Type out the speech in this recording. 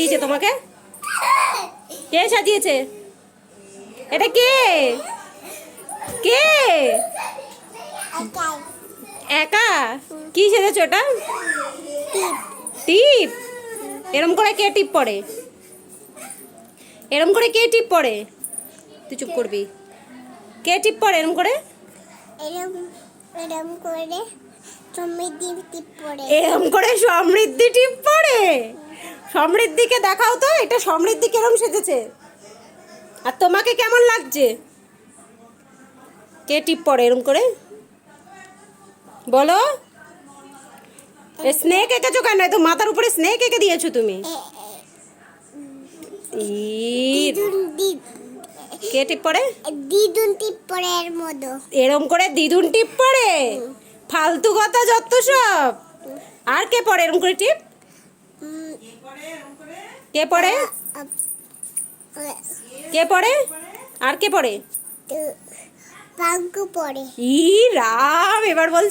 সাজিয়েছে তোমাকে? কে সাজিয়েছে? এটা কে? কে? একা? কি সেজেছো ওটা? টিপ? এরম করে কে টিপ পড়ে? এরম করে কে টিপ পড়ে? তুই চুপ করবি। কে টিপ পড়ে এরম করে? এরম করে সমৃদ্ধি টিপ পড়ে। এরম করে সমৃদ্ধি টিপ পড়ে? সমৃদ্ধিকে দেখাও তো, এটা সমৃদ্ধি কেরম সেজেছে। আর তোমাকে কেমন লাগছে? কে টিপ পড়ে এরম করে বলো? স্নেক এঁকেছো কেন? তো মাথার উপরে স্নেক এঁকে দিয়েছো তুমি। কে টিপ পড়ে? দিদুন টিপ পড়ে এর মধ্যে। এরম করে দিদুন টিপ পড়ে? ফালতু কথা যত সব। আর কে পড়ে এরম করে টিপ? কে পড়ে? কে পড়ে? আর কে পড়ে? পাঙ্কু পড়ে। ই রাম, এবার বল।